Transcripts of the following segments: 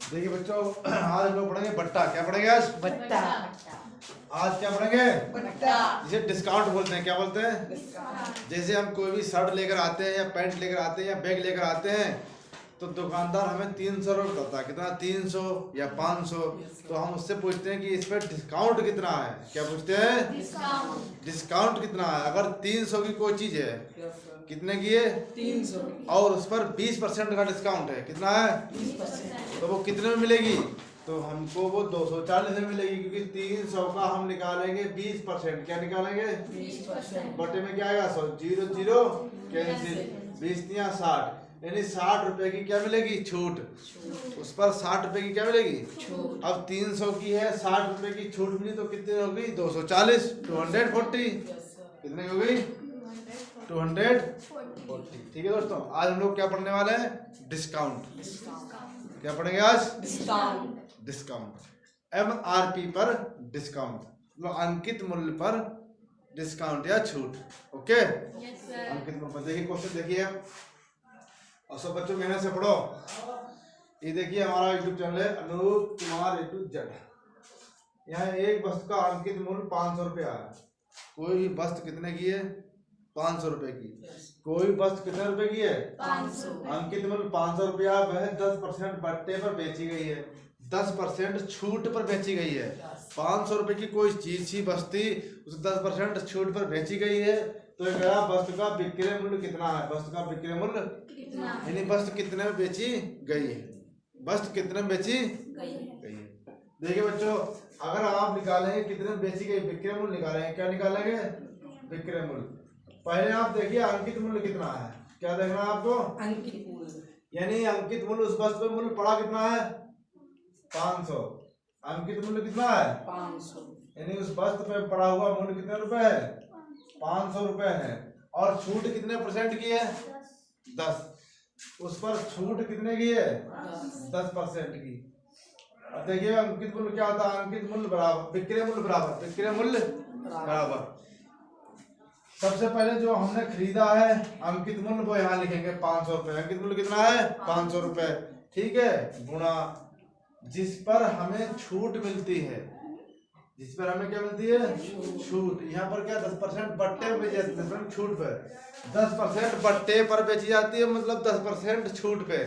देखिए बच्चों, आज हम लोग पढ़ेंगे बट्टा। क्या पढ़ेंगे आज? बट्टा। आज क्या पढ़ेंगे? बट्टा। जिसे डिस्काउंट बोलते हैं। क्या बोलते हैं? जैसे हम कोई भी शर्ट लेकर आते हैं या पैंट लेकर आते हैं या बैग लेकर आते हैं तो दुकानदार हमें 300 रुपये बताता है। कितना? 300 या 500। तो हम उससे पूछते हैं कि इस पर डिस्काउंट कितना है। क्या पूछते हैं? डिस्काउंट कितना है। अगर 300 की कोई चीज़ है, कितने की है? 300 और उस पर 20% का डिस्काउंट है। कितना है? 20%। तो वो कितने में मिलेगी? तो हमको वो 240 में मिलेगी, क्योंकि 300 का हम निकालेंगे 20%। क्या निकालेंगे? 20%। बटे में क्या आएगा? 100, 0 0 कैंसिल, 20 या 60, यानी 60 रुपए की क्या मिलेगी? छूट। उस पर 60 रुपए की क्या मिलेगी? छूट। अब 300 की है, 60 रुपए की छूट मिली तो कितनी हो गई? 240, 240। कितनी हो गई? 240। ठीक है दोस्तों, आज हम लोग क्या पढ़ने वाले हैं? डिस्काउंट। क्या पढ़ेंगे आज? डिस्काउंट। डिस्काउंट। MRP पर डिस्काउंट, मतलब अंकित मूल्य पर डिस्काउंट या छूट। ओके, अंकित मूल्य पर। देखिए क्वेश्चन देखिए और सब बच्चों मेहनत से पढ़ो। ये देखिए हमारा यूट्यूब चैनल है Anoop Kumar A to Z। यहाँ एक वस्तु का अंकित मूल्य 500 रुपया है। कोई भी वस्तु कितने की है? 500 रुपए की। कोई भी वस्तु कितने रुपए की है? 500। अंकित मूल्य 500 रुपया, वह 10% बट्टे पर बेची गई है, 10% छूट पर बेची गई है। 500 रुपए की कोई चीज थी, वस्तु, उसे 10% छूट पर बेची गई है। तो ये वस्तु का विक्रय मूल्य कितना है? वस्तु का विक्रय मूल्य यानी वस्तु कितने में बेची गई है। वस्तु कितने में बेची गई है। देखिए बच्चों, अगर आप निकालेंगे कितने में बेची गई, विक्रय मूल्य निकालेंगे। क्या निकालेंगे? विक्रय मूल्य। पहले आप देखिए अंकित मूल्य कितना है। क्या देखना है आपको? अंकित मूल्य, यानी अंकित मूल्य उस वस्तु पे मूल्य पड़ा कितना है? 500। अंकित मूल्य कितना है? 500। यानी उस वस्तु पे पड़ा हुआ मूल्य कितने रुपए है? 500 रुपए है। और छूट कितने परसेंट की है? 10। उस पर छूट कितने की है? 10% की। अब देखिए अंकित मूल्य क्या होता है? अंकित मूल्य बराबर विक्रय मूल्य बराबर विक्रय मूल्य बराबर। सबसे पहले जो हमने खरीदा है अंकित मूल्य वो यहाँ लिखेंगे 500 रुपए। अंकित मूल्य कितना है? 500 रुपए। ठीक है, गुणा जिस पर हमें छूट मिलती है। जिस पर हमें क्या मिलती है? छूट। यहाँ पर क्या 10% बट्टे पे बेची जाती है, 10% छूट पे। 10% बट्टे पर बेची जाती है, मतलब 10% छूट पे।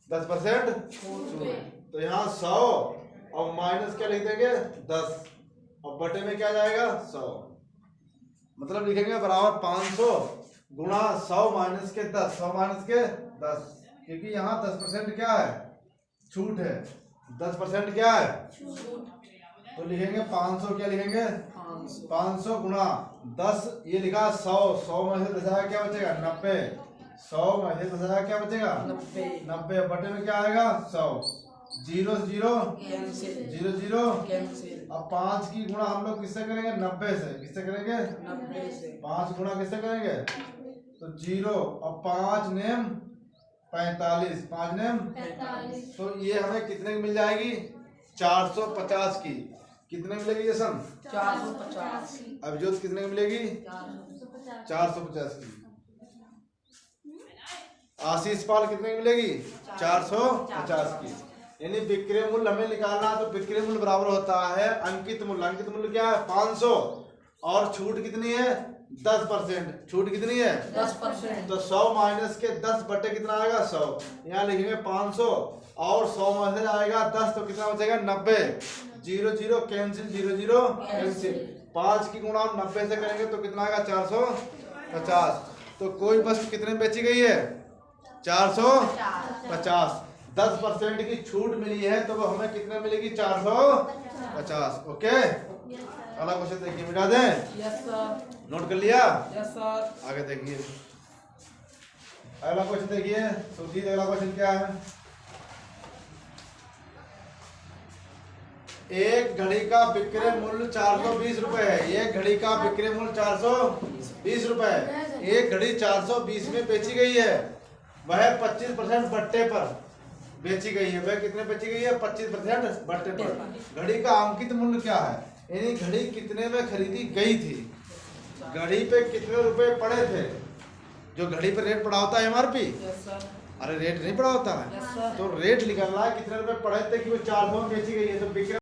10% छूट पे। तो यहाँ 100 और माइनस क्या लिख देंगे? 10 और बटे में क्या जाएगा? 100। मतलब लिखेंगे बराबर 500 गुणा 100 माइनस के 10, 100 माइनस के 10, क्योंकि यहाँ 10% क्या है? छूट है। 10% क्या है? तो लिखेंगे 500। क्या लिखेंगे? 500 गुणा 10, ये लिखा 100, 100 में से 10 क्या बचेगा? 90। 100 में से 10 क्या बचेगा? 90। बटे में क्या आएगा? 100। 0 0 0 0 कैंसिल। अब 5 की गुणा हम लोग किससे करेंगे? 90 से। किससे करेंगे? 90 से। 5 गुणा किससे करेंगे? तो 0 और 5 नेम 45, 5 नेम 45। तो ये हमें कितने की मिल जाएगी? 450 की। कितने मिलेगी ये सन? 450। अब जोत कितने की मिलेगी? 450 की। आशीष पाल कितने की मिलेगी? 450 की। यानी विक्रय मूल्य हमें निकालना है, तो विक्रय मूल्य बराबर होता है अंकित मूल्य। अंकित मूल्य क्या है? 500 और छूट कितनी है? 10%। छूट कितनी है? 10%। तो 100 माइनस के 10 बटे कितना आएगा? 100। यहाँ लिखेंगे 500 और 100 में से आएगा 10, तो कितना बचेगा? 90। 0 0 कैंसिल, 0 0 कैंसिल। 5 की गुणा 90 से करेंगे तो कितना आएगा? 450। तो कोई वस्तु कितने में बेची गई है? 450। 10% की छूट मिली है, तो वो हमें कितने मिलेगी? 450। ओके, अगला क्वेश्चन देखिए, मिटा दें? Yes sir. नोट कर लिया? Yes sir. आगे देखिए, अगला क्वेश्चन देखिए। सोचिए अगला क्वेश्चन क्या है। एक घड़ी का विक्रय मूल्य 420 रुपए है। एक घड़ी का विक्रय मूल्य 420 रुपए है। एक घड़ी 420 में बेची गई है, वह 25% बट्टे पर बेची गई है। वह कितने बेची गई है? 25% बट्टे पर। घड़ी का अंकित मूल्य क्या है? यानी घड़ी कितने में खरीदी गई थी, घड़ी पे कितने रुपए पड़े थे। जो घड़ी पे रेट पड़ा होता है MRP, यस सर। अरे रेट नहीं पड़ा होता है यस सर तो रेट निकालना है कितने रुपए पड़े थे कि वो 400 में बेची गई है तो बिक्री